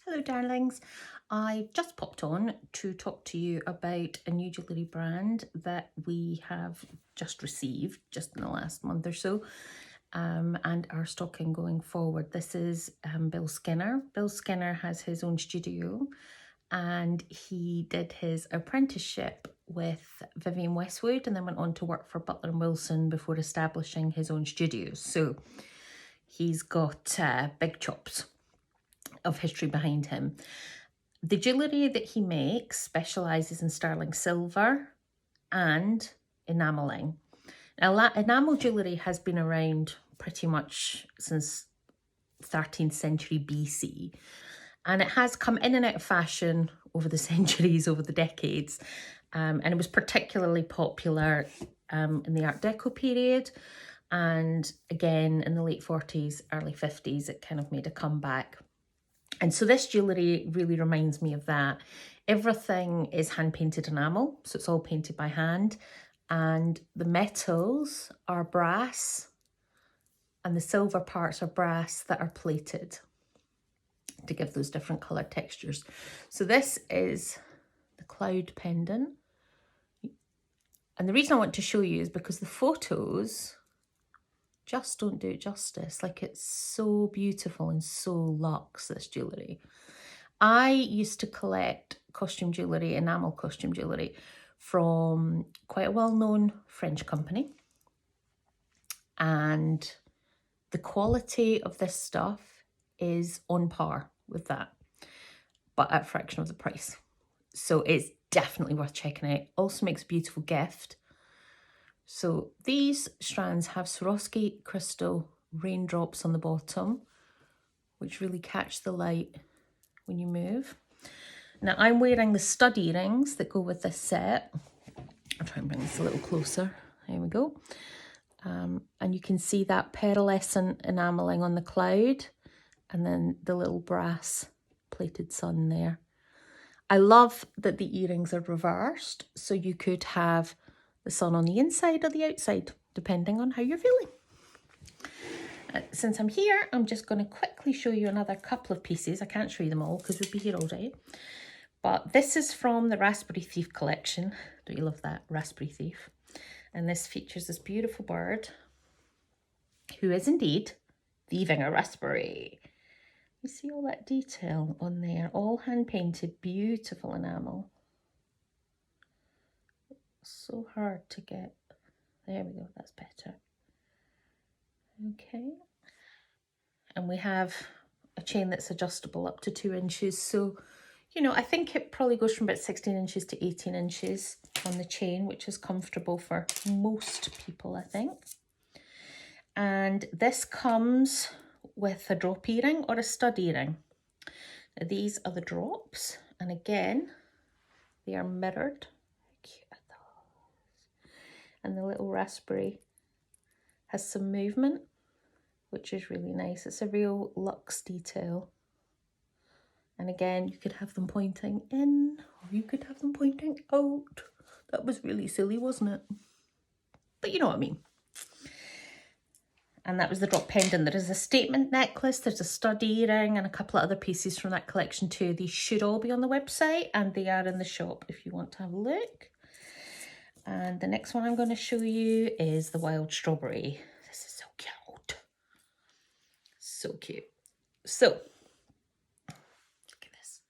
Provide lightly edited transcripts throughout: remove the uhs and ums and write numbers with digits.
Hello darlings, I just popped on to talk to you about a new jewellery brand that we have just received just in the last month or so and are stocking going forward. This is Bill Skinner. Bill Skinner has his own studio and he did his apprenticeship with Vivienne Westwood and then went on to work for Butler and Wilson before establishing his own studios. So he's got big chops of history behind him. The jewellery that he makes specialises in sterling silver and enamelling. Now, enamel jewellery has been around pretty much since 13th century BC, and it has come in and out of fashion over the centuries, over the decades, and it was particularly popular in the Art Deco period, and again in the late 40s, early 50s, it kind of made a comeback. And so this jewellery really reminds me of that. Everything is hand-painted enamel, so it's all painted by hand. And the metals are brass, and the silver parts are brass that are plated to give those different coloured textures. So this is the cloud pendant. And the reason I want to show you is because the photos just don't do it justice. Like, it's so beautiful and so luxe, this jewellery. I used to collect costume jewellery, enamel costume jewellery, from quite a well-known French company. And the quality of this stuff is on par with that, but at a fraction of the price. So it's definitely worth checking out. Also makes a beautiful gift. So these strands have Swarovski crystal raindrops on the bottom, which really catch the light when you move. Now I'm wearing the stud earrings that go with this set. I'll try and bring this a little closer. There we go. And you can see that pearlescent enamelling on the cloud and then the little brass plated sun there. I love that the earrings are reversed, so you could have the sun on the inside or the outside, depending on how you're feeling. Since I'm here, I'm just going to quickly show you another couple of pieces. I can't show you them all because we'd be here all day. But this is from the Raspberry Thief collection. Don't you love that? Raspberry Thief. And this features this beautiful bird who is indeed thieving a raspberry. You see all that detail on there, all hand painted, beautiful enamel. So hard to get. There we go, that's better. Okay. And we have a chain that's adjustable up to 2 inches. So, you know, I think it probably goes from about 16 inches to 18 inches on the chain, which is comfortable for most people, I think. And this comes with a drop earring or a stud earring. Now, these are the drops. And again, they are mirrored. And the little raspberry has some movement, which is really nice. It's a real luxe detail. And again, you could have them pointing in, or you could have them pointing out. That was really silly, wasn't it? But you know what I mean. And that was the drop pendant. There is a statement necklace, there's a stud earring, and a couple of other pieces from that collection too. These should all be on the website, and they are in the shop if you want to have a look. And the next one I'm going to show you is the wild strawberry. This is so cute. So cute. So, look at this.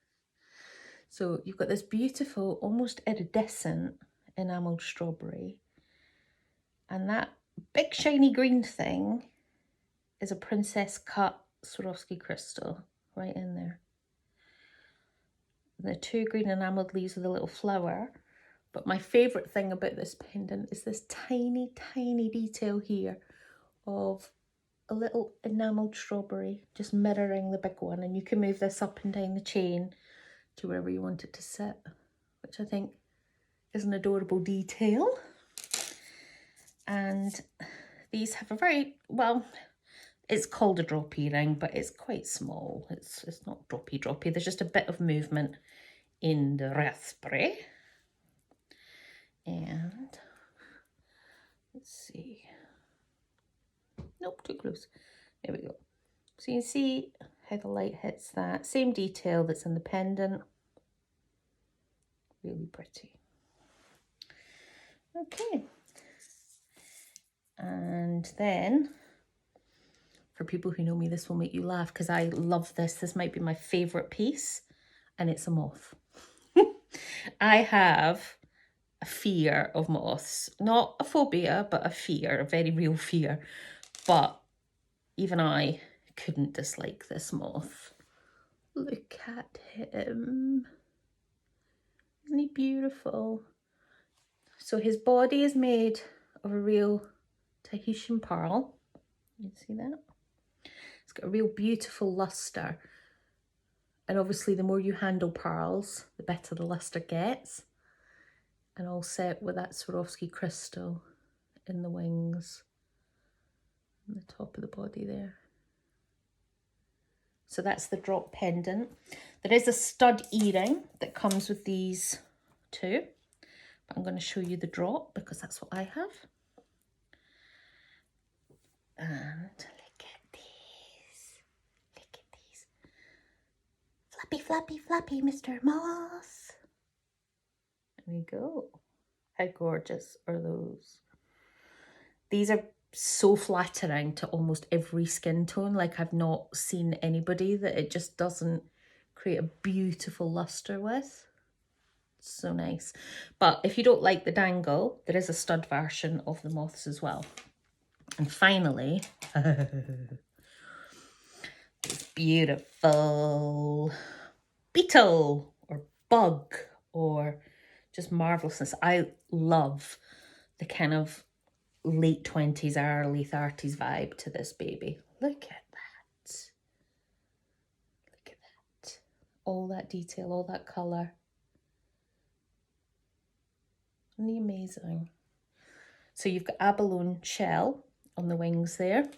So you've got this beautiful, almost iridescent enameled strawberry. And that big shiny green thing is a princess cut Swarovski crystal right in there. And the 2 green enameled leaves with a little flower. But my favourite thing about this pendant is this tiny, tiny detail here of a little enamelled strawberry just mirroring the big one. And you can move this up and down the chain to wherever you want it to sit, which I think is an adorable detail. And these have a very, well, it's called a drop earring, but it's quite small. It's not droppy. There's just a bit of movement in the raspberry. And let's see. Nope, too close. There we go. So you can see how the light hits that. Same detail that's in the pendant. Really pretty. Okay. And then, for people who know me, this will make you laugh because I love this. This might be my favourite piece, and it's a moth. I have a fear of moths. Not a phobia, but a fear, a very real fear. But even I couldn't dislike this moth. Look at him. Isn't he beautiful? So his body is made of a real Tahitian pearl. You see that? It's got a real beautiful luster. And obviously the more you handle pearls, the better the luster gets. And all set with that Swarovski crystal in the wings and the top of the body there. So that's the drop pendant. There is a stud earring that comes with these two. But I'm going to show you the drop because that's what I have. And look at these. Look at these. Flappy, flappy, flappy, Mr. Moss. There we go. How gorgeous are those? These are so flattering to almost every skin tone. Like, I've not seen anybody that it just doesn't create a beautiful luster with. So nice. But if you don't like the dangle, there is a stud version of the moths as well. And finally, this beautiful beetle or bug or just marvelousness. I love the kind of late 20s, early 30s vibe to this baby. Look at that. Look at that. All that detail, all that colour. Isn't he amazing? So you've got abalone shell on the wings there.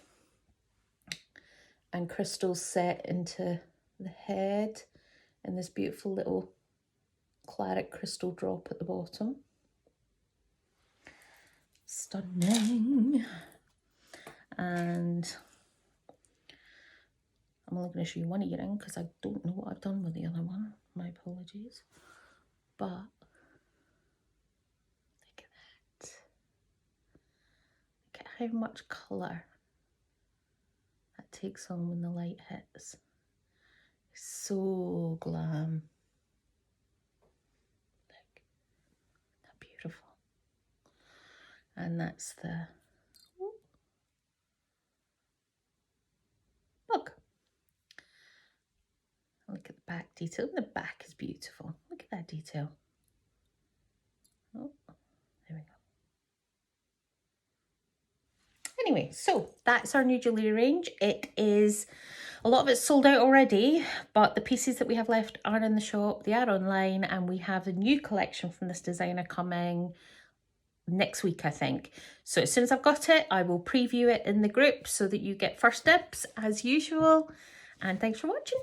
And crystals set into the head. And this beautiful little claret crystal drop at the bottom. Stunning. And I'm only going to show you one earring because I don't know what I've done with the other one. My apologies. But look at that. Look at how much colour that takes on when the light hits. It's so glam. Look, that beautiful. And that's the bug. Look at the back detail. The back is beautiful. Look at that detail. Oh, there we go. Anyway, so that's our new jewellery range. It is, a lot of it's sold out already, but the pieces that we have left are in the shop. They are online, and we have a new collection from this designer coming next week, I think. So as soon as I've got it, I will preview it in the group so that you get first dibs as usual. And thanks for watching.